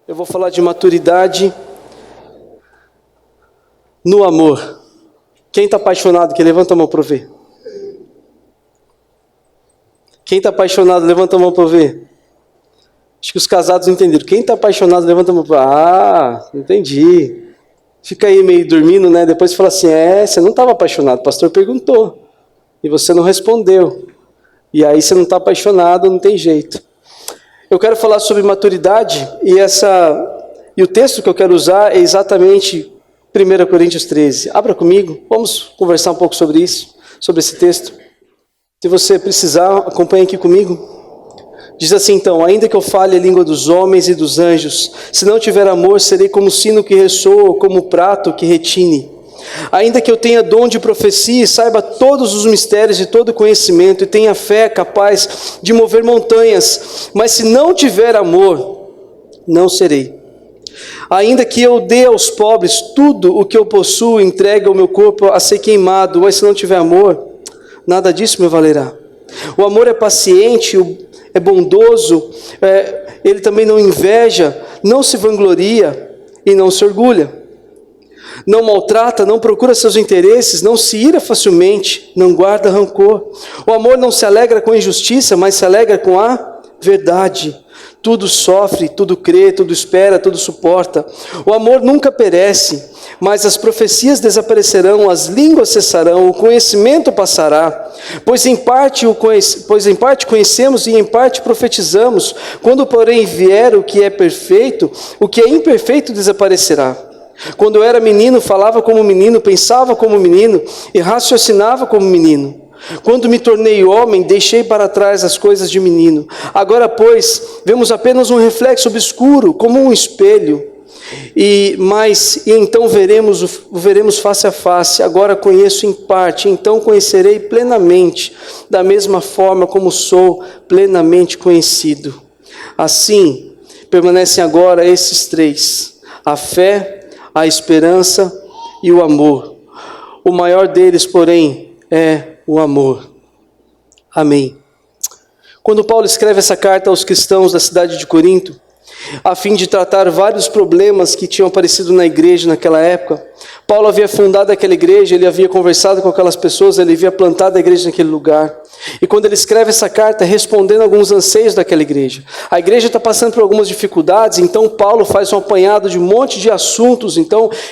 Eu vou falar de maturidade no amor. Quem está apaixonado, que levanta a mão para eu ver. Quem está apaixonado, levanta a mão para eu ver. Acho que os casados entenderam. Quem está apaixonado, levanta a mão para eu ver. Ah, entendi. Fica aí meio dormindo, né? Depois fala assim, você não estava apaixonado, o pastor perguntou. E você não respondeu. E aí você não está apaixonado, não tem jeito. Eu quero falar sobre maturidade e o texto que eu quero usar é exatamente 1 Coríntios 13. Abra comigo, vamos conversar um pouco sobre isso, sobre esse texto. Se você precisar, acompanhe aqui comigo. Diz assim então, ainda que eu fale a língua dos homens e dos anjos, se não tiver amor, serei como o sino que ressoa, ou como o prato que retine. Ainda que eu tenha dom de profecia e saiba todos os mistérios e todo conhecimento, e tenha fé capaz de mover montanhas, mas se não tiver amor, não serei. Ainda que eu dê aos pobres tudo o que eu possuo, entregue o meu corpo a ser queimado, mas se não tiver amor, nada disso me valerá. O amor é paciente, é bondoso, ele também não inveja, não se vangloria e não se orgulha. Não maltrata, não procura seus interesses, não se ira facilmente, não guarda rancor. O amor não se alegra com a injustiça, mas se alegra com a verdade. Tudo sofre, tudo crê, tudo espera, tudo suporta. O amor nunca perece, mas as profecias desaparecerão, as línguas cessarão, o conhecimento passará. Pois em parte conhecemos e em parte profetizamos. Quando, porém, vier o que é perfeito, o que é imperfeito desaparecerá. Quando eu era menino, falava como menino, pensava como menino e raciocinava como menino. Quando me tornei homem, deixei para trás as coisas de menino. Agora, pois, vemos apenas um reflexo obscuro, como um espelho. E então veremos face a face. Agora conheço em parte, então conhecerei plenamente, da mesma forma como sou plenamente conhecido. Assim, permanecem agora esses três: a fé, a esperança e o amor. O maior deles, porém, é o amor. Amém. Quando Paulo escreve essa carta aos cristãos da cidade de Corinto, a fim de tratar vários problemas que tinham aparecido na igreja naquela época, Paulo havia fundado aquela igreja, ele havia conversado com aquelas pessoas, ele havia plantado a igreja naquele lugar. E quando ele escreve essa carta, respondendo a alguns anseios daquela igreja. A igreja está passando por algumas dificuldades, então Paulo faz um apanhado de um monte de assuntos,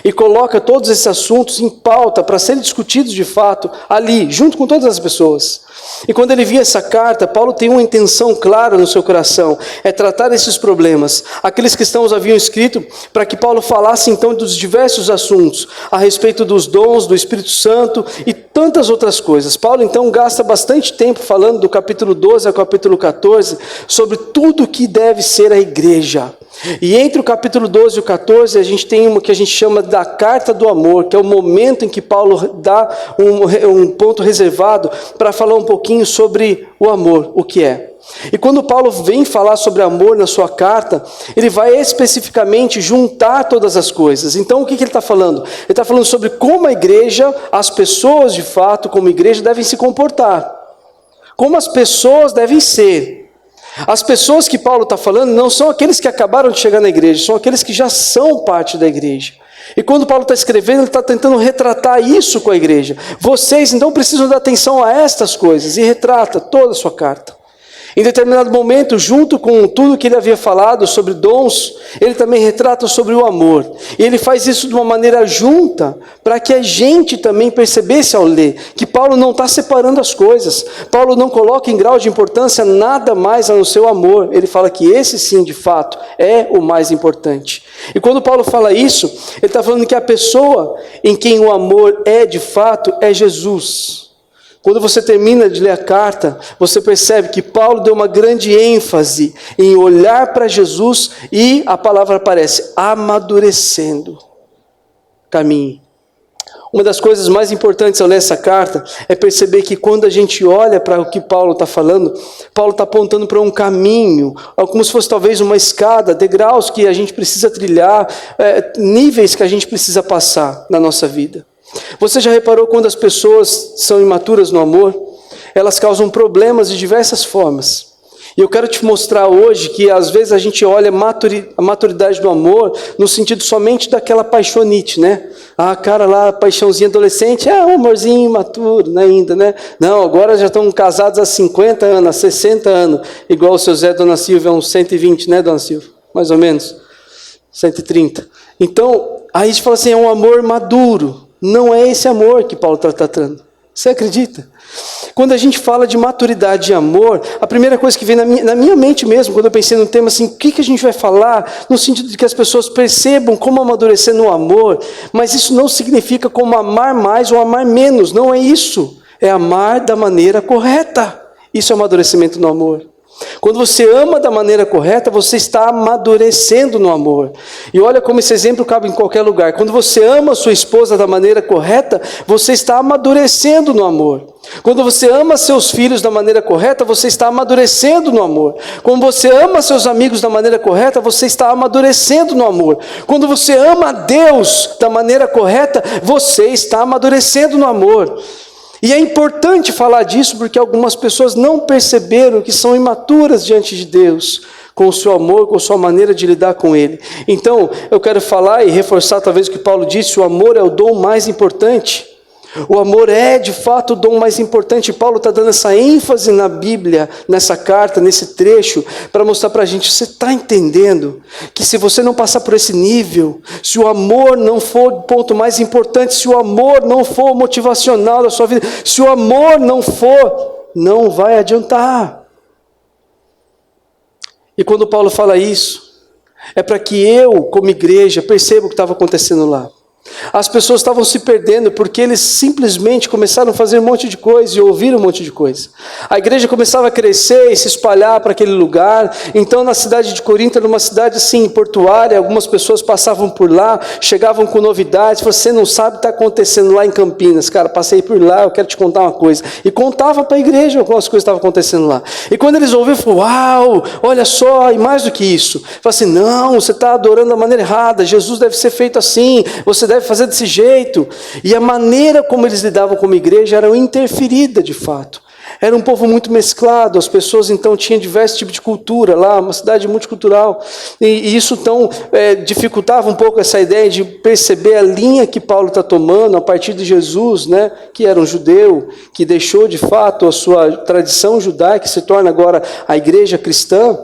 e coloca todos esses assuntos em pauta para serem discutidos de fato ali, junto com todas as pessoas. E quando ele via essa carta, Paulo tem uma intenção clara no seu coração, é tratar esses problemas. Aqueles cristãos haviam escrito para que Paulo falasse então dos diversos assuntos, a respeito dos dons, do Espírito Santo e tantas outras coisas. Paulo então gasta bastante tempo falando do capítulo 12 ao capítulo 14, sobre tudo que deve ser a igreja. E entre o capítulo 12 e o 14, a gente tem uma que a gente chama da carta do amor, que é o momento em que Paulo dá um ponto reservado para falar um pouquinho sobre o amor, o que é. E quando Paulo vem falar sobre amor na sua carta, ele vai especificamente juntar todas as coisas. Então o que ele está falando? Ele está falando sobre como a igreja, as pessoas de fato, como igreja, devem se comportar. Como as pessoas devem ser. As pessoas que Paulo está falando não são aqueles que acabaram de chegar na igreja, são aqueles que já são parte da igreja. E quando Paulo está escrevendo, ele está tentando retratar isso com a igreja. Vocês então precisam dar atenção a estas coisas, e retrata toda a sua carta. Em determinado momento, junto com tudo que ele havia falado sobre dons, ele também retrata sobre o amor. E ele faz isso de uma maneira junta, para que a gente também percebesse ao ler, que Paulo não está separando as coisas. Paulo não coloca em grau de importância nada mais a não ser o amor. Ele fala que esse sim, de fato, é o mais importante. E quando Paulo fala isso, ele está falando que a pessoa em quem o amor é de fato, é Jesus. Quando você termina de ler a carta, você percebe que Paulo deu uma grande ênfase em olhar para Jesus e a palavra aparece, amadurecendo. Caminhe. Uma das coisas mais importantes ao ler essa carta é perceber que quando a gente olha para o que Paulo está falando, Paulo está apontando para um caminho, como se fosse talvez uma escada, degraus que a gente precisa trilhar, níveis que a gente precisa passar na nossa vida. Você já reparou quando as pessoas são imaturas no amor? Elas causam problemas de diversas formas. E eu quero te mostrar hoje que às vezes a gente olha a maturidade do amor no sentido somente daquela paixonite, né? Ah, cara lá, paixãozinha adolescente, um amorzinho imaturo, né, ainda, né? Não, agora já estão casados há 50 anos, há 60 anos, igual o seu Zé e Dona Silvia, uns 120, né, Dona Silvia? Mais ou menos, 130. Então, aí a gente fala assim, é um amor maduro. Não é esse amor que Paulo está tratando. Você acredita? Quando a gente fala de maturidade e amor, a primeira coisa que vem na minha mente mesmo, quando eu pensei no tema assim, o que a gente vai falar, no sentido de que as pessoas percebam como amadurecer no amor, mas isso não significa como amar mais ou amar menos, não é isso. É amar da maneira correta. Isso é amadurecimento no amor. Quando você ama da maneira correta, você está amadurecendo no amor. E olha como esse exemplo cabe em qualquer lugar. Quando você ama sua esposa da maneira correta, você está amadurecendo no amor. Quando você ama seus filhos da maneira correta, você está amadurecendo no amor. Quando você ama seus amigos da maneira correta, você está amadurecendo no amor. Quando você ama Deus da maneira correta, você está amadurecendo no amor. E é importante falar disso porque algumas pessoas não perceberam que são imaturas diante de Deus, com o seu amor, com a sua maneira de lidar com Ele. Então, eu quero falar e reforçar talvez o que Paulo disse, o amor é o dom mais importante. O amor é, de fato, o dom mais importante. Paulo está dando essa ênfase na Bíblia, nessa carta, nesse trecho, para mostrar para a gente, você está entendendo que se você não passar por esse nível, se o amor não for o ponto mais importante, se o amor não for o motivacional da sua vida, se o amor não for, não vai adiantar. E quando Paulo fala isso, é para que eu, como igreja, perceba o que estava acontecendo lá. As pessoas estavam se perdendo porque eles simplesmente começaram a fazer um monte de coisa e ouvir um monte de coisa. A igreja começava a crescer e se espalhar para aquele lugar. Então na cidade de Corinto era uma cidade assim, portuária, algumas pessoas passavam por lá, chegavam com novidades, você não sabe o que está acontecendo lá em Campinas, cara, passei por lá, eu quero te contar uma coisa. E contava para a igreja algumas coisas que estavam acontecendo lá. E quando eles ouviram, falaram, uau, olha só, e mais do que isso. Falaram assim, não, você está adorando da maneira errada, Jesus deve ser feito assim, você deve fazer desse jeito. E a maneira como eles lidavam como igreja era interferida de fato. Era um povo muito mesclado, as pessoas então tinham diversos tipos de cultura lá, uma cidade multicultural, e isso então dificultava um pouco essa ideia de perceber a linha que Paulo está tomando a partir de Jesus, né, que era um judeu, que deixou de fato a sua tradição judaica, que se torna agora a igreja cristã.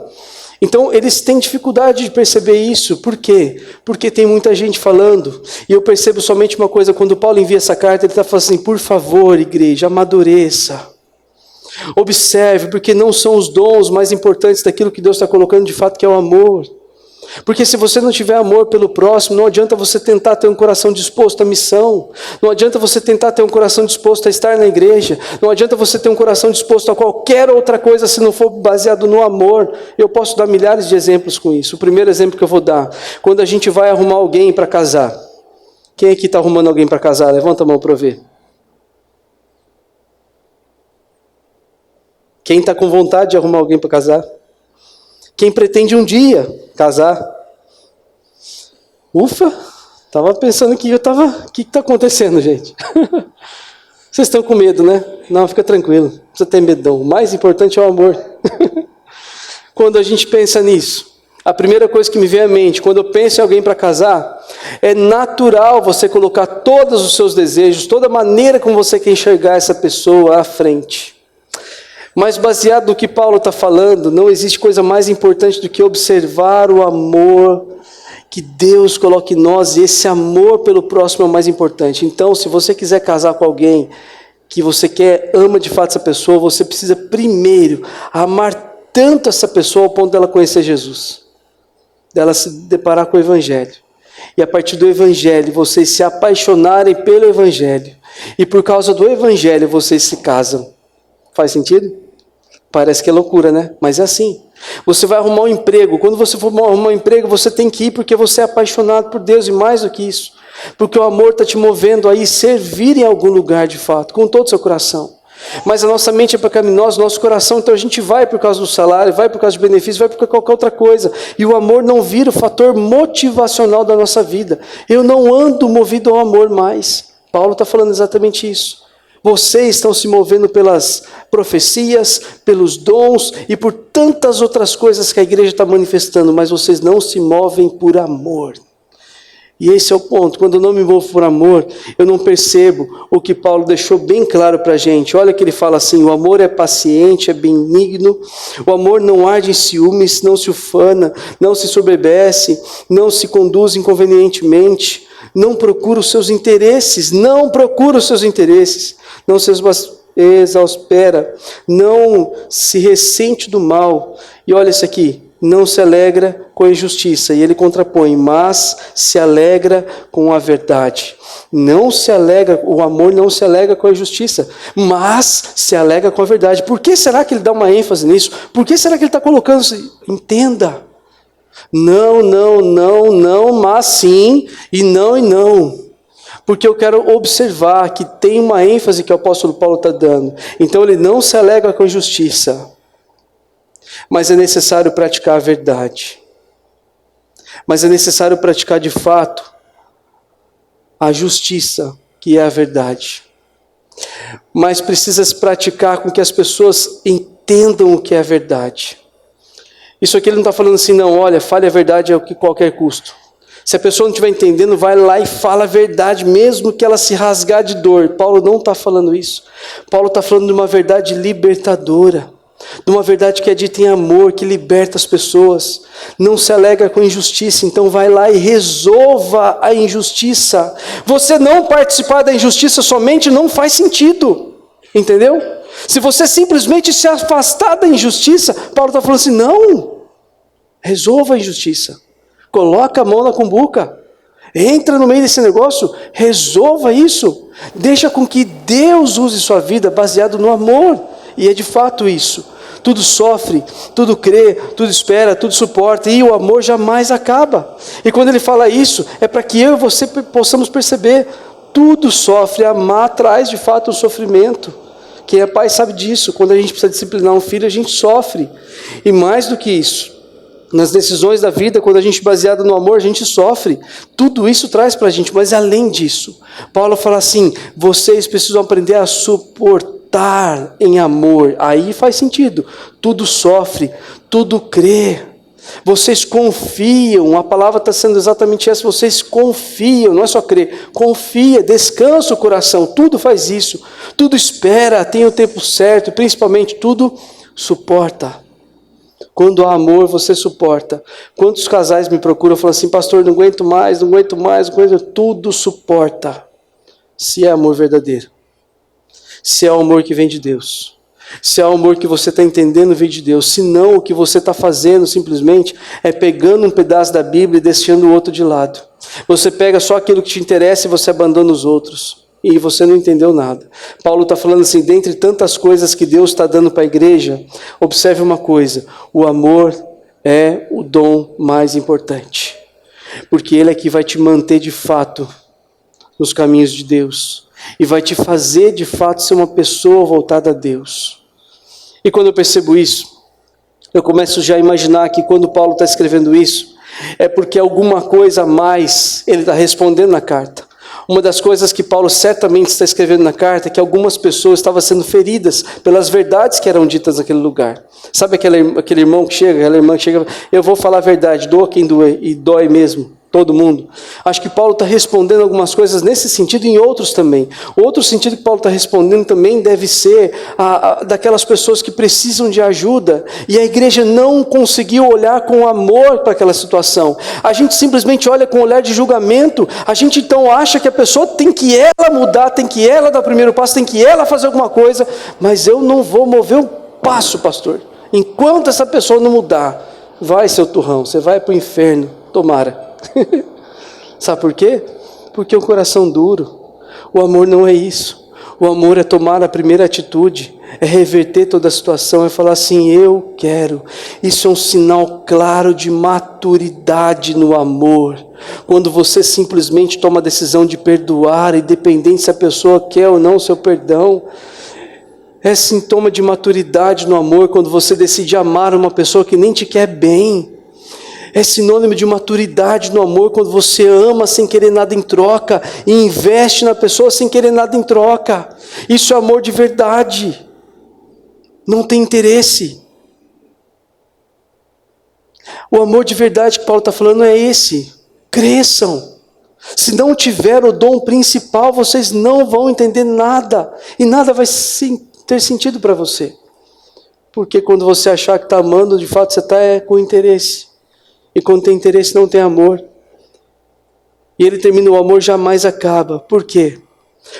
Então, eles têm dificuldade de perceber isso. Por quê? Porque tem muita gente falando. E eu percebo somente uma coisa, quando Paulo envia essa carta, ele está falando assim, por favor, igreja, amadureça. Observe, porque não são os dons mais importantes daquilo que Deus está colocando de fato, que é o amor. Porque se você não tiver amor pelo próximo, não adianta você tentar ter um coração disposto à missão, não adianta você tentar ter um coração disposto a estar na igreja, não adianta você ter um coração disposto a qualquer outra coisa se não for baseado no amor. Eu posso dar milhares de exemplos com isso. O primeiro exemplo que eu vou dar, quando a gente vai arrumar alguém para casar. Quem aqui está arrumando alguém para casar? Levanta a mão para eu ver. Quem está com vontade de arrumar alguém para casar? Quem pretende um dia casar? Ufa, estava pensando que o que está acontecendo, gente? Vocês estão com medo, né? Não, fica tranquilo, não precisa ter medão. O mais importante é o amor. Quando a gente pensa nisso, a primeira coisa que me vem à mente, quando eu penso em alguém para casar, é natural você colocar todos os seus desejos, toda a maneira como você quer enxergar essa pessoa à frente. Mas baseado no que Paulo está falando, não existe coisa mais importante do que observar o amor que Deus coloca em nós, e esse amor pelo próximo é o mais importante. Então, se você quiser casar com alguém que você ama de fato essa pessoa, você precisa primeiro amar tanto essa pessoa ao ponto dela conhecer Jesus, dela se deparar com o Evangelho. E a partir do Evangelho, vocês se apaixonarem pelo Evangelho. E por causa do Evangelho, vocês se casam. Faz sentido? Parece que é loucura, né? Mas é assim. Você vai arrumar um emprego. Quando você for arrumar um emprego, você tem que ir porque você é apaixonado por Deus. E mais do que isso, porque o amor está te movendo a ir servir em algum lugar de fato, com todo o seu coração. Mas a nossa mente é pecaminosa, nosso coração, então a gente vai por causa do salário, vai por causa do benefício, vai por qualquer outra coisa. E o amor não vira o fator motivacional da nossa vida. Eu não ando movido ao amor mais. Paulo está falando exatamente isso. Vocês estão se movendo pelas profecias, pelos dons e por tantas outras coisas que a igreja está manifestando, mas vocês não se movem por amor. E esse é o ponto. Quando eu não me movo por amor, eu não percebo o que Paulo deixou bem claro para a gente. Olha que ele fala assim: o amor é paciente, é benigno, o amor não arde em ciúmes, não se ufana, não se soberbece, não se conduz inconvenientemente, não procura os seus interesses, não se exaspera, não se ressente do mal. E olha isso aqui: não se alegra com a injustiça. E ele contrapõe: mas se alegra com a verdade. Não se alegra, o amor não se alegra com a injustiça, mas se alegra com a verdade. Por que será que ele dá uma ênfase nisso? Por que será que ele está colocando isso? Entenda. Não, mas sim, e não. Porque eu quero observar que tem uma ênfase que o apóstolo Paulo está dando. Então ele não se alegra com a injustiça, mas é necessário praticar a verdade. Mas é necessário praticar de fato a justiça, que é a verdade. Mas precisa se praticar com que as pessoas entendam o que é a verdade. Isso aqui ele não está falando assim, não, olha, fale a verdade a qualquer custo. Se a pessoa não estiver entendendo, vai lá e fala a verdade, mesmo que ela se rasgar de dor. Paulo não está falando isso. Paulo está falando de uma verdade libertadora, de uma verdade que é dita em amor, que liberta as pessoas. Não se alegra com injustiça, então vai lá e resolva a injustiça. Você não participar da injustiça somente não faz sentido, entendeu? Se você simplesmente se afastar da injustiça, Paulo está falando assim, não, resolva a injustiça. Coloca a mão na cumbuca, entra no meio desse negócio, resolva isso. Deixa com que Deus use sua vida baseado no amor. E é de fato isso. Tudo sofre, tudo crê, tudo espera, tudo suporta. E o amor jamais acaba. E quando ele fala isso, é para que eu e você possamos perceber. Tudo sofre, amar traz de fato um sofrimento. Quem é pai sabe disso. Quando a gente precisa disciplinar um filho, a gente sofre. E mais do que isso, nas decisões da vida, quando a gente é baseado no amor, a gente sofre. Tudo isso traz para a gente, mas além disso, Paulo fala assim, vocês precisam aprender a suportar em amor. Aí faz sentido. Tudo sofre, tudo crê. Vocês confiam, a palavra está sendo exatamente essa, vocês confiam, não é só crer, confia, descansa o coração, tudo faz isso. Tudo espera, tem o tempo certo, principalmente tudo suporta. Quando há amor, você suporta. Quantos casais me procuram e falam assim, pastor, não aguento mais, tudo suporta. Se é amor verdadeiro. Se é o amor que vem de Deus. Se é o amor que você está entendendo vem de Deus. Se não, o que você está fazendo simplesmente é pegando um pedaço da Bíblia e deixando o outro de lado. Você pega só aquilo que te interessa e você abandona os outros. E você não entendeu nada. Paulo está falando assim, dentre tantas coisas que Deus está dando para a igreja, observe uma coisa, o amor é o dom mais importante. Porque ele é que vai te manter de fato nos caminhos de Deus. E vai te fazer de fato ser uma pessoa voltada a Deus. E quando eu percebo isso, eu começo já a imaginar que quando Paulo está escrevendo isso, é porque alguma coisa a mais ele está respondendo na carta. Uma das coisas que Paulo certamente está escrevendo na carta é que algumas pessoas estavam sendo feridas pelas verdades que eram ditas naquele lugar. Sabe aquele irmão que chega, aquela irmã que chega, eu vou falar a verdade, doa quem doer, e dói mesmo, todo mundo. Acho que Paulo está respondendo algumas coisas nesse sentido e em outros também. Outro sentido que Paulo está respondendo também deve ser daquelas pessoas que precisam de ajuda e a igreja não conseguiu olhar com amor para aquela situação. A gente simplesmente olha com um olhar de julgamento, a gente então acha que a pessoa tem que ela mudar, tem que ela dar o primeiro passo, tem que ela fazer alguma coisa, mas eu não vou mover um passo, pastor. Enquanto essa pessoa não mudar, vai seu turrão, você vai para o inferno, tomara. Sabe por quê? Porque é um coração duro. O amor não é isso. O amor é tomar a primeira atitude, é reverter toda a situação, é falar assim, eu quero. Isso é um sinal claro de maturidade no amor. Quando você simplesmente toma a decisão de perdoar, independente se a pessoa quer ou não o seu perdão. É sintoma de maturidade no amor quando você decide amar uma pessoa que nem te quer bem. É sinônimo de maturidade no amor, quando você ama sem querer nada em troca e investe na pessoa sem querer nada em troca. Isso é amor de verdade. Não tem interesse. O amor de verdade que Paulo está falando é esse. Cresçam. Se não tiver o dom principal, vocês não vão entender nada. E nada vai ter sentido para você. Porque quando você achar que está amando, de fato você está com interesse. E quando tem interesse, não tem amor. E ele termina: o amor jamais acaba. Por quê?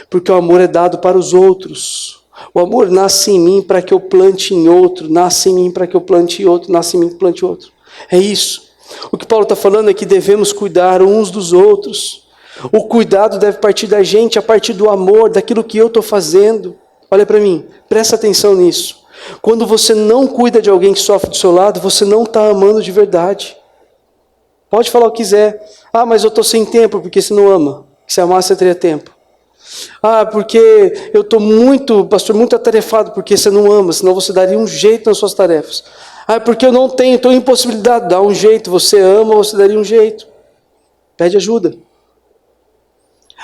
Porque o amor é dado para os outros. O amor nasce em mim para que eu plante em outro. Nasce em mim para que eu plante em outro. Nasce em mim para que eu plante em outro. É isso. O que Paulo está falando é que devemos cuidar uns dos outros. O cuidado deve partir da gente, a partir do amor, daquilo que eu estou fazendo. Olha para mim, presta atenção nisso. Quando você não cuida de alguém que sofre do seu lado, você não está amando de verdade. Pode falar o que quiser. Ah, mas eu estou sem tempo, porque você não ama. Se amasse, você teria tempo. Ah, porque eu estou muito atarefado, porque você não ama, senão você daria um jeito nas suas tarefas. Ah, porque eu não tenho, estou em impossibilidade, dá um jeito. Você ama, você daria um jeito. Pede ajuda.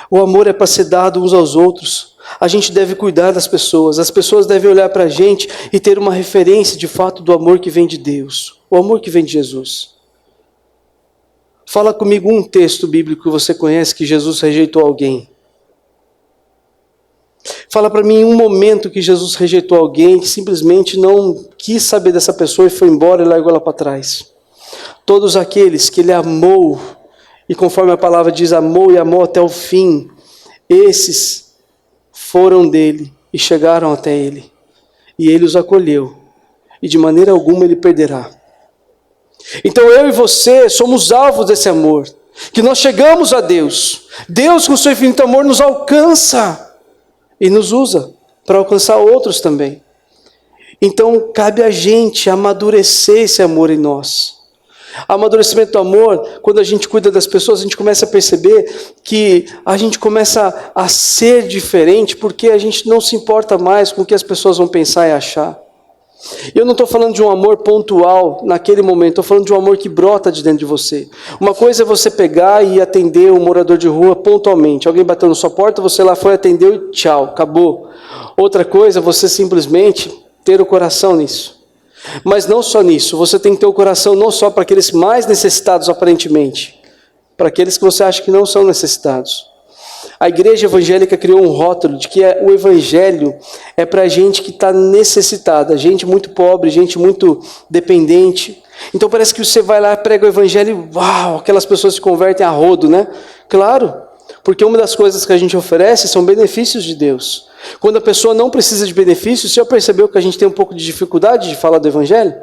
O amor é para ser dado uns aos outros. A gente deve cuidar das pessoas. As pessoas devem olhar para a gente e ter uma referência de fato do amor que vem de Deus. O amor que vem de Jesus. Fala comigo um texto bíblico que você conhece que Jesus rejeitou alguém. Fala para mim um momento que Jesus rejeitou alguém, que simplesmente não quis saber dessa pessoa e foi embora e largou ela para trás. Todos aqueles que ele amou, e conforme a palavra diz, amou e amou até o fim, esses foram dele e chegaram até ele. E ele os acolheu. E de maneira alguma ele perderá. Então eu e você somos alvos desse amor. Que nós chegamos a Deus. Deus com seu infinito amor nos alcança. E nos usa para alcançar outros também. Então cabe a gente amadurecer esse amor em nós. Amadurecimento do amor, quando a gente cuida das pessoas, a gente começa a perceber que a gente começa a ser diferente, porque a gente não se importa mais com o que as pessoas vão pensar e achar. Eu não estou falando de um amor pontual naquele momento, estou falando de um amor que brota de dentro de você. Uma coisa é você pegar e atender um morador de rua pontualmente. Alguém bateu na sua porta, você lá foi, atendeu e tchau, acabou. Outra coisa é você simplesmente ter o coração nisso. Mas não só nisso, você tem que ter o coração não só para aqueles mais necessitados aparentemente, para aqueles que você acha que não são necessitados. A igreja evangélica criou um rótulo de que o evangelho é para gente que está necessitada, gente muito pobre, gente muito dependente. Então parece que você vai lá, prega o evangelho e uau, aquelas pessoas se convertem a rodo, né? Claro, porque uma das coisas que a gente oferece são benefícios de Deus. Quando a pessoa não precisa de benefícios, você já percebeu que a gente tem um pouco de dificuldade de falar do evangelho?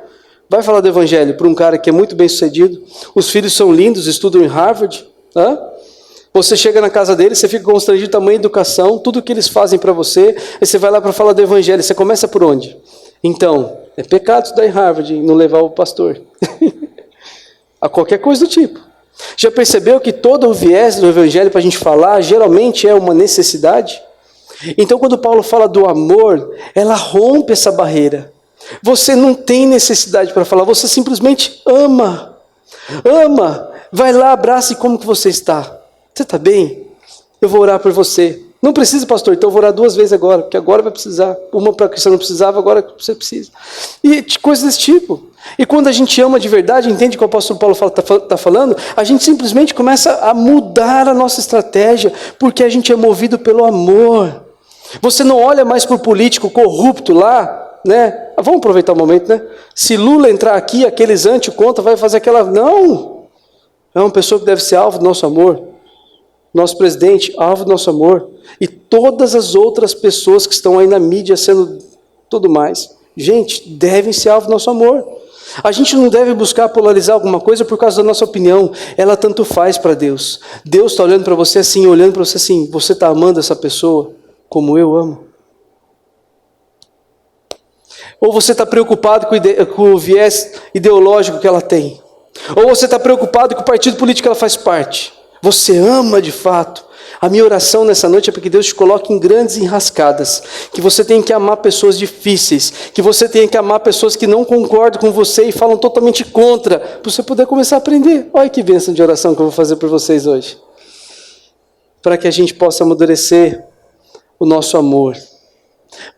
Vai falar do evangelho para um cara que é muito bem sucedido, os filhos são lindos, estudam em Harvard, Você chega na casa deles, você fica constrangido, tamanho educação, tudo que eles fazem para você, aí você vai lá para falar do evangelho, você começa por onde? Então, é pecado estudar em Harvard e não levar o pastor. A qualquer coisa do tipo. Já percebeu que todo o viés do evangelho para a gente falar, geralmente é uma necessidade? Então quando Paulo fala do amor, ela rompe essa barreira. Você não tem necessidade para falar, você simplesmente ama. Ama. Vai lá, abraça e como que você está? Você está bem? Eu vou orar por você. Não precisa, pastor, então eu vou orar 2 vezes agora, porque agora vai precisar. Uma para que você não precisava, agora você precisa. E coisas desse tipo. E quando a gente ama de verdade, entende o que o apóstolo Paulo está falando? A gente simplesmente começa a mudar a nossa estratégia, porque a gente é movido pelo amor. Você não olha mais para o político corrupto lá, né? Vamos aproveitar o momento, né? Se Lula entrar aqui, aqueles anti-contra vai fazer aquela... Não! É uma pessoa que deve ser alvo do nosso amor. Nosso presidente, alvo do nosso amor. E todas as outras pessoas que estão aí na mídia sendo tudo mais. Gente, devem ser alvo do nosso amor. A gente não deve buscar polarizar alguma coisa por causa da nossa opinião. Ela tanto faz para Deus. Deus está olhando para você assim, olhando para você assim. Você está amando essa pessoa como eu amo? Ou você está preocupado com o viés ideológico que ela tem? Ou você está preocupado com o partido político que ela faz parte? Você ama de fato A minha oração nessa noite é para que Deus te coloque em grandes enrascadas, que você tenha que amar pessoas difíceis, que você tenha que amar pessoas que não concordam com você e falam totalmente contra, para você poder começar a aprender. Olha que bênção de oração que eu vou fazer por vocês hoje. Para que a gente possa amadurecer o nosso amor,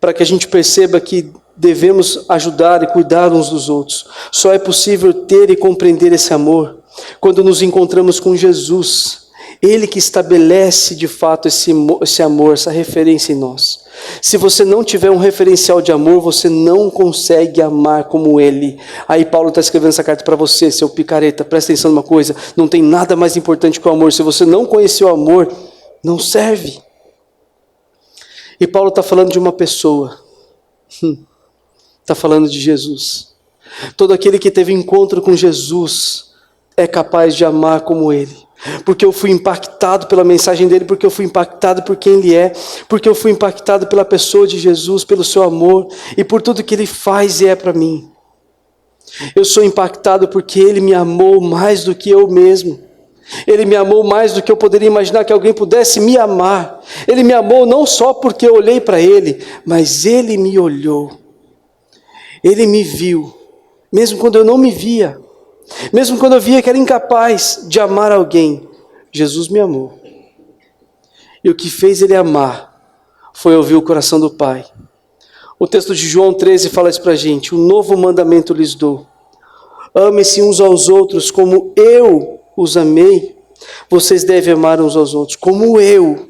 para que a gente perceba que devemos ajudar e cuidar uns dos outros. Só é possível ter e compreender esse amor quando nos encontramos com Jesus. Ele que estabelece de fato esse amor, essa referência em nós. Se você não tiver um referencial de amor, você não consegue amar como Ele. Aí Paulo está escrevendo essa carta para você, seu picareta, presta atenção numa coisa, não tem nada mais importante que o amor. Se você não conhecer o amor, não serve. E Paulo está falando de uma pessoa, está falando de Jesus. Todo aquele que teve encontro com Jesus é capaz de amar como Ele. Porque eu fui impactado pela mensagem dele, porque eu fui impactado por quem ele é, porque eu fui impactado pela pessoa de Jesus, pelo seu amor e por tudo que ele faz e é para mim. Eu sou impactado porque ele me amou mais do que eu mesmo. Ele me amou mais do que eu poderia imaginar que alguém pudesse me amar. Ele me amou não só porque eu olhei para ele, mas ele me olhou. Ele me viu, mesmo quando eu não me via. Mesmo quando eu via que era incapaz de amar alguém, Jesus me amou. E o que fez ele amar foi ouvir o coração do Pai. O texto de João 13 fala isso para a gente. Um novo mandamento lhes dou. Amem-se uns aos outros como eu os amei. Vocês devem amar uns aos outros como eu.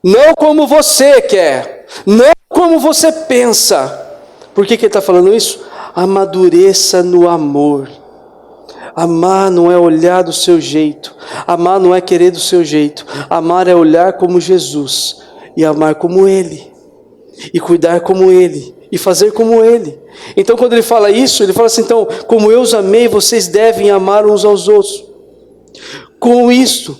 Não como você quer. Não como você pensa. Por que ele está falando isso? Amadureça no amor. Amar não é olhar do seu jeito. Amar não é querer do seu jeito. Amar é olhar como Jesus. E amar como Ele. E cuidar como Ele. E fazer como Ele. Então quando ele fala isso, ele fala assim, então, como eu os amei, vocês devem amar uns aos outros. Com isso,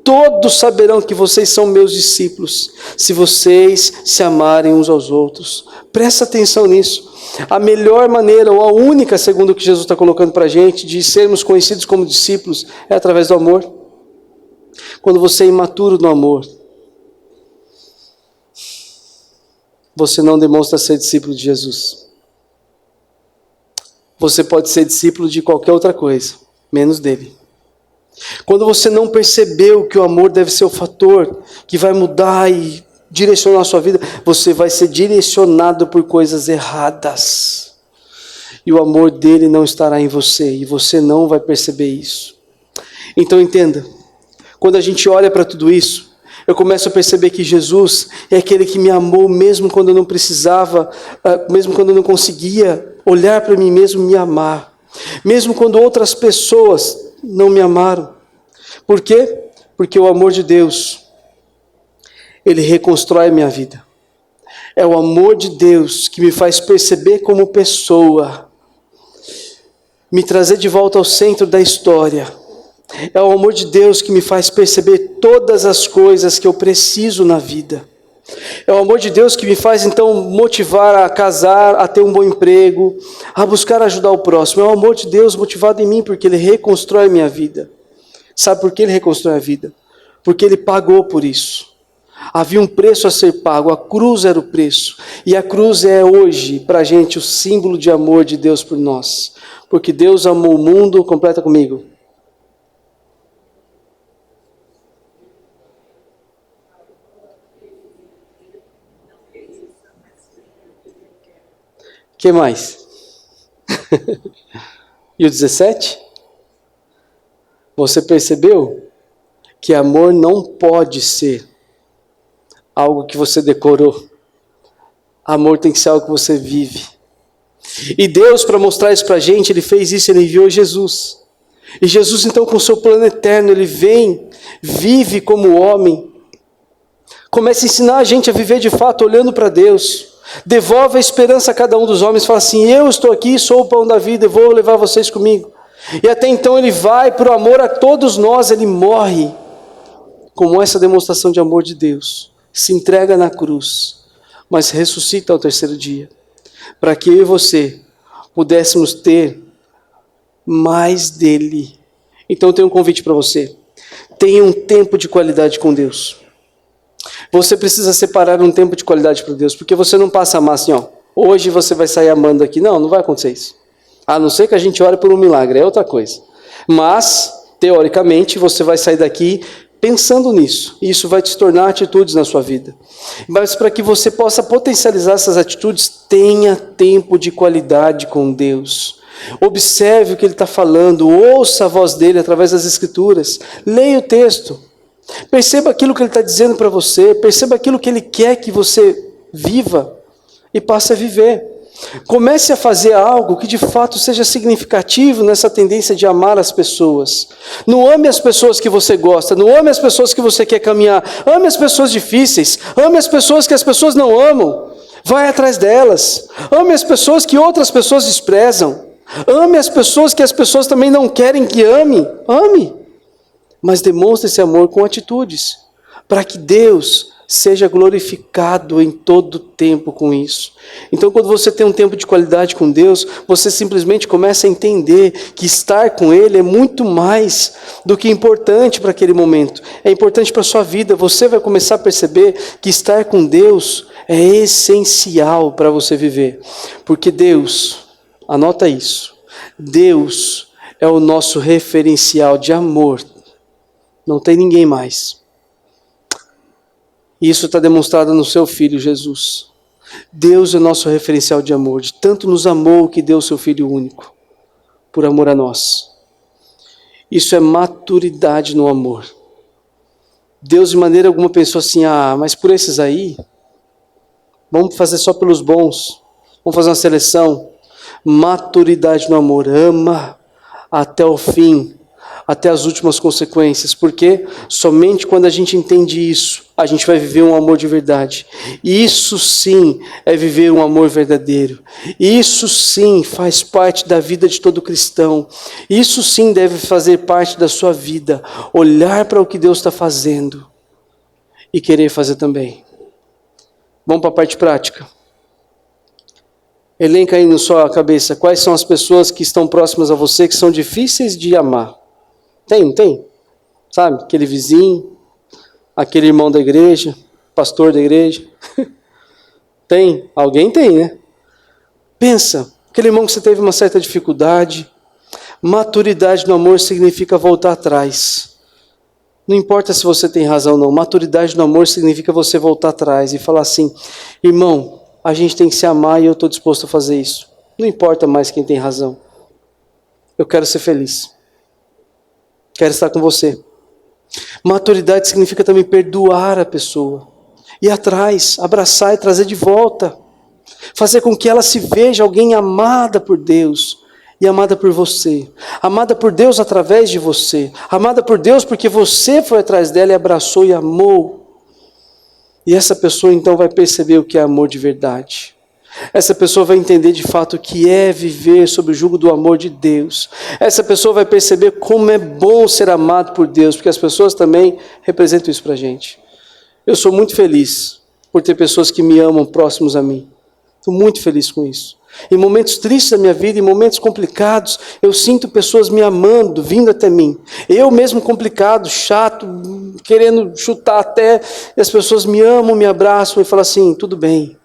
todos saberão que vocês são meus discípulos, se vocês se amarem uns aos outros. Presta atenção nisso. A melhor maneira, ou a única, segundo o que Jesus está colocando para a gente, de sermos conhecidos como discípulos, é através do amor. Quando você é imaturo no amor, você não demonstra ser discípulo de Jesus. Você pode ser discípulo de qualquer outra coisa, menos dele. Quando você não percebeu que o amor deve ser o fator que vai mudar e direcionar a sua vida, você vai ser direcionado por coisas erradas. E o amor dele não estará em você, e você não vai perceber isso. Então entenda, quando a gente olha para tudo isso, eu começo a perceber que Jesus é aquele que me amou mesmo quando eu não precisava, mesmo quando eu não conseguia olhar para mim mesmo e me amar. Mesmo quando outras pessoas não me amaram. Por quê? Porque o amor de Deus, ele reconstrói a minha vida. É o amor de Deus que me faz perceber como pessoa, me trazer de volta ao centro da história. É o amor de Deus que me faz perceber todas as coisas que eu preciso na vida. É o amor de Deus que me faz então motivar a casar, a ter um bom emprego, a buscar ajudar o próximo. É o amor de Deus motivado em mim, porque ele reconstrói a minha vida. Sabe por que ele reconstrói a vida? Porque ele pagou por isso. Havia um preço a ser pago, a cruz era o preço. E a cruz é hoje, para a gente, o símbolo de amor de Deus por nós. Porque Deus amou o mundo, completa comigo. O que mais? E o 17? Você percebeu que amor não pode ser algo que você decorou. Amor tem que ser algo que você vive. E Deus, para mostrar isso para a gente, Ele fez isso, Ele enviou Jesus. E Jesus, então, com o seu plano eterno, Ele vem, vive como homem, começa a ensinar a gente a viver de fato olhando para Deus, devolve a esperança a cada um dos homens, fala assim, eu estou aqui, sou o pão da vida, eu vou levar vocês comigo. E até então Ele vai, por amor a todos nós, Ele morre, como essa demonstração de amor de Deus, se entrega na cruz, mas ressuscita ao terceiro dia, para que eu e você pudéssemos ter mais dele. Então eu tenho um convite para você. Tenha um tempo de qualidade com Deus. Você precisa separar um tempo de qualidade para Deus, porque você não passa a amar assim, ó, hoje você vai sair amando aqui. Não, não vai acontecer isso. A não ser que a gente ore por um milagre, é outra coisa. Mas, teoricamente, você vai sair daqui pensando nisso. E isso vai te tornar atitudes na sua vida. Mas para que você possa potencializar essas atitudes, tenha tempo de qualidade com Deus. Observe o que Ele está falando, ouça a voz dEle através das Escrituras. Leia o texto. Perceba aquilo que Ele está dizendo para você. Perceba aquilo que Ele quer que você viva e passe a viver. Comece a fazer algo que de fato seja significativo nessa tendência de amar as pessoas. Não ame as pessoas que você gosta, não ame as pessoas que você quer caminhar. Ame as pessoas difíceis, ame as pessoas que as pessoas não amam. Vai atrás delas. Ame as pessoas que outras pessoas desprezam. Ame as pessoas que as pessoas também não querem que ame. Ame. Mas demonstre esse amor com atitudes, para que Deus seja glorificado em todo tempo com isso. Então, quando você tem um tempo de qualidade com Deus, você simplesmente começa a entender que estar com Ele é muito mais do que importante para aquele momento. É importante para a sua vida. Você vai começar a perceber que estar com Deus é essencial para você viver. Porque Deus, anota isso, Deus é o nosso referencial de amor. Não tem ninguém mais. Isso está demonstrado no seu Filho Jesus. Deus é o nosso referencial de amor. De tanto nos amou que deu o seu Filho único, por amor a nós. Isso é maturidade no amor. Deus de maneira alguma pensou assim, mas por esses aí, vamos fazer só pelos bons. Vamos fazer uma seleção. Maturidade no amor. Ama até o fim. Até as últimas consequências, porque somente quando a gente entende isso, a gente vai viver um amor de verdade. Isso sim é viver um amor verdadeiro. Isso sim faz parte da vida de todo cristão. Isso sim deve fazer parte da sua vida. Olhar para o que Deus está fazendo e querer fazer também. Vamos para a parte prática. Elenca aí na sua cabeça quais são as pessoas que estão próximas a você que são difíceis de amar. Tem, sabe? Aquele vizinho, aquele irmão da igreja, pastor da igreja. Tem, alguém tem, né? Pensa, aquele irmão que você teve uma certa dificuldade. Maturidade no amor significa voltar atrás. Não importa se você tem razão ou não, maturidade no amor significa você voltar atrás e falar assim, irmão, a gente tem que se amar e eu estou disposto a fazer isso. Não importa mais quem tem razão. Eu quero ser feliz. Quero estar com você. Maturidade significa também perdoar a pessoa. Ir atrás, abraçar e trazer de volta. Fazer com que ela se veja alguém amada por Deus e amada por você. Amada por Deus através de você. Amada por Deus porque você foi atrás dela e abraçou e amou. E essa pessoa então vai perceber o que é amor de verdade. Essa pessoa vai entender de fato o que é viver sob o jugo do amor de Deus. Essa pessoa vai perceber como é bom ser amado por Deus, porque as pessoas também representam isso para a gente. Eu sou muito feliz por ter pessoas que me amam próximos a mim. Estou muito feliz com isso. Em momentos tristes da minha vida, em momentos complicados, eu sinto pessoas me amando, vindo até mim. Eu mesmo complicado, chato, querendo chutar até, e as pessoas me amam, me abraçam e falam assim, tudo bem.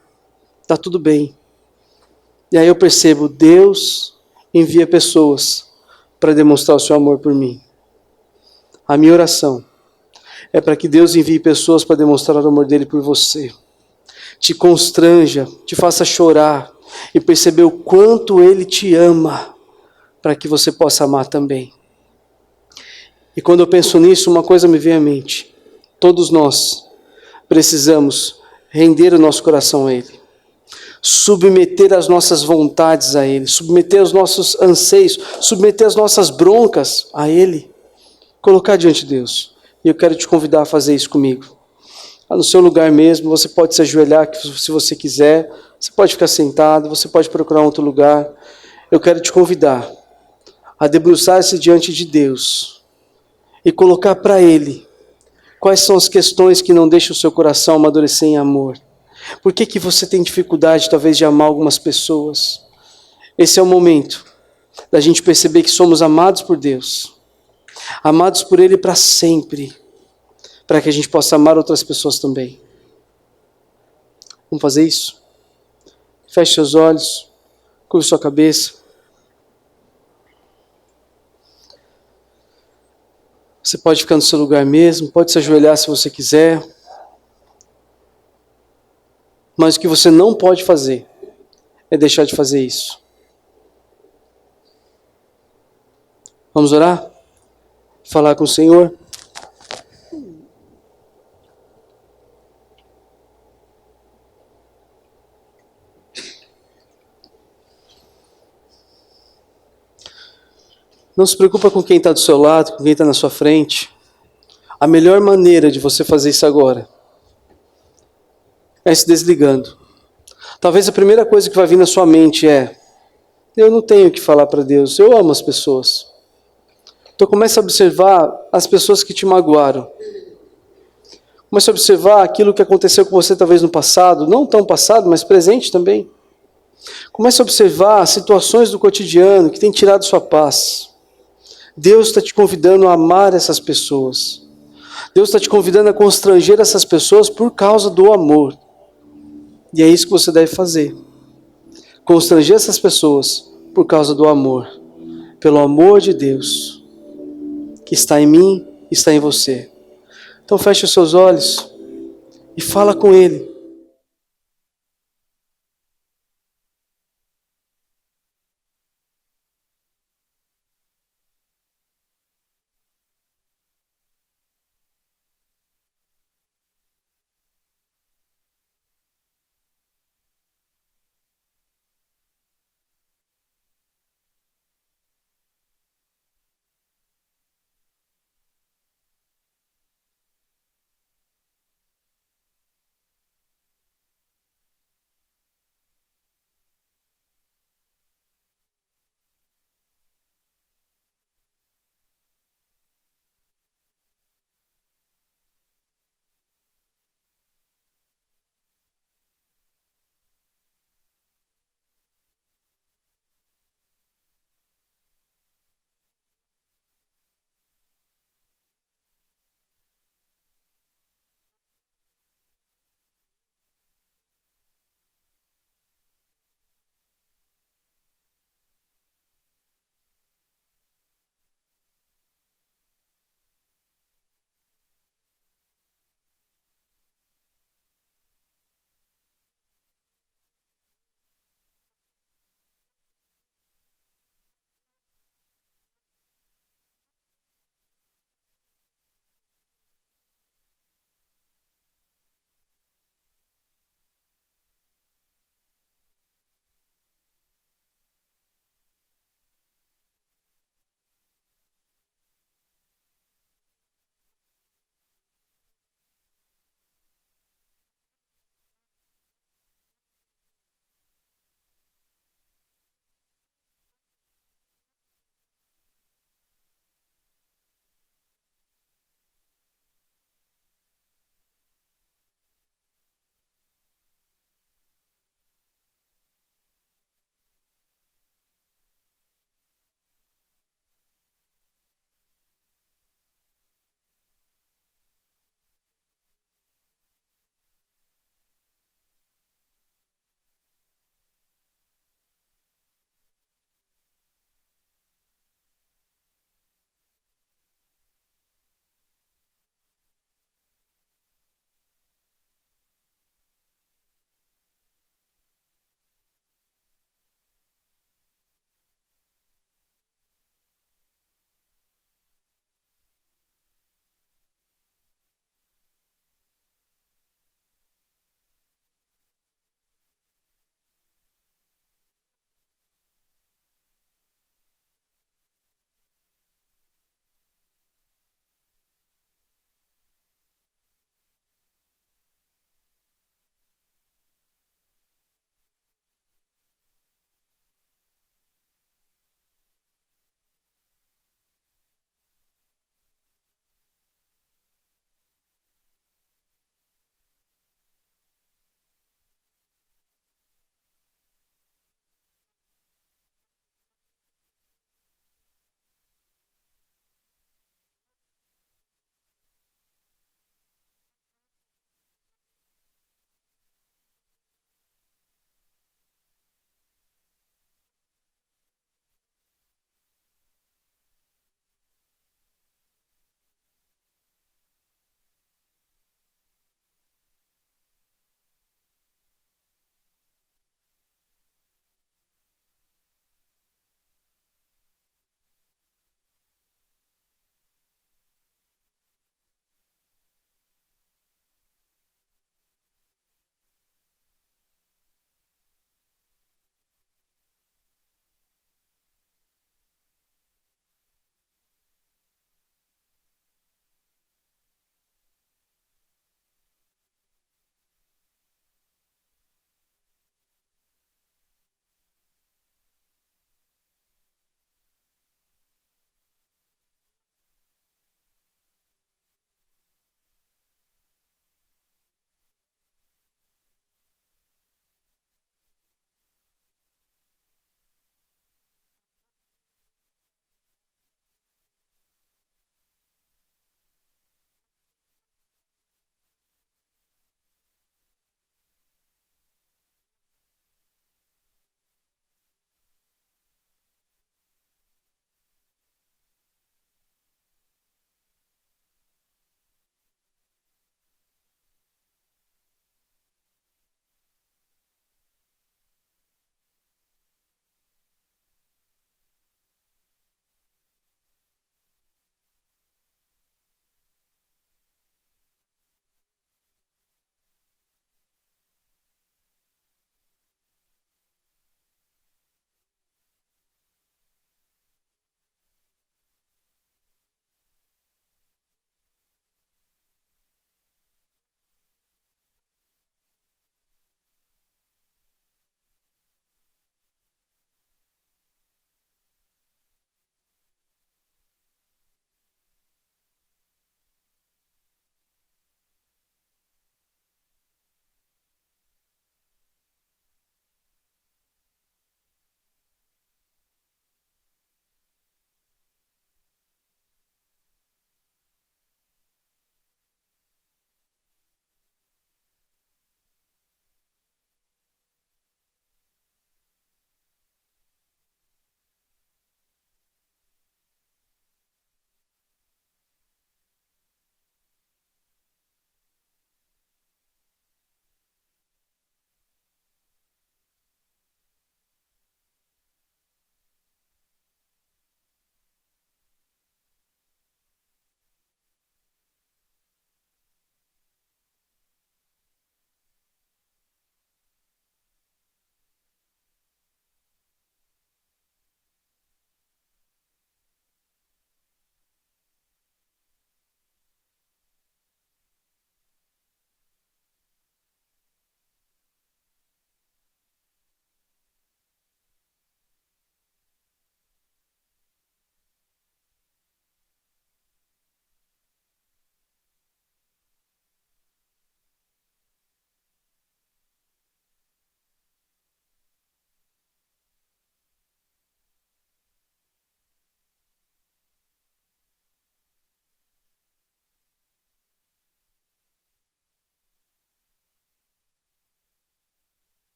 Está tudo bem. E aí eu percebo, Deus envia pessoas para demonstrar o seu amor por mim. A minha oração é para que Deus envie pessoas para demonstrar o amor dele por você. Te constranja, te faça chorar e perceber o quanto ele te ama para que você possa amar também. E quando eu penso nisso, uma coisa me vem à mente. Todos nós precisamos render o nosso coração a ele. Submeter as nossas vontades a Ele, submeter os nossos anseios, submeter as nossas broncas a Ele, colocar diante de Deus. E eu quero te convidar a fazer isso comigo. No seu lugar mesmo, você pode se ajoelhar se você quiser, você pode ficar sentado, você pode procurar um outro lugar. Eu quero te convidar a debruçar-se diante de Deus e colocar para Ele quais são as questões que não deixam o seu coração amadurecer em amor. Por que você tem dificuldade, talvez, de amar algumas pessoas? Esse é o momento da gente perceber que somos amados por Deus. amados por Ele para sempre, para que a gente possa amar outras pessoas também. Vamos fazer isso? Feche seus olhos, curve sua cabeça. Você pode ficar no seu lugar mesmo, pode se ajoelhar se você quiser. Mas o que você não pode fazer é deixar de fazer isso. Vamos orar? Falar com o Senhor? Não se preocupa com quem está do seu lado, com quem está na sua frente. A melhor maneira de você fazer isso agora é se desligando. Talvez a primeira coisa que vai vir na sua mente é: eu não tenho o que falar para Deus, eu amo as pessoas. Então comece a observar as pessoas que te magoaram. Comece a observar aquilo que aconteceu com você talvez no passado, não tão passado, mas presente também. Comece a observar situações do cotidiano que têm tirado sua paz. Deus está te convidando a amar essas pessoas. Deus está te convidando a constranger essas pessoas por causa do amor. E é isso que você deve fazer. Constranger essas pessoas por causa do amor. Pelo amor de Deus, que está em mim, está em você. Então feche os seus olhos e fala com Ele.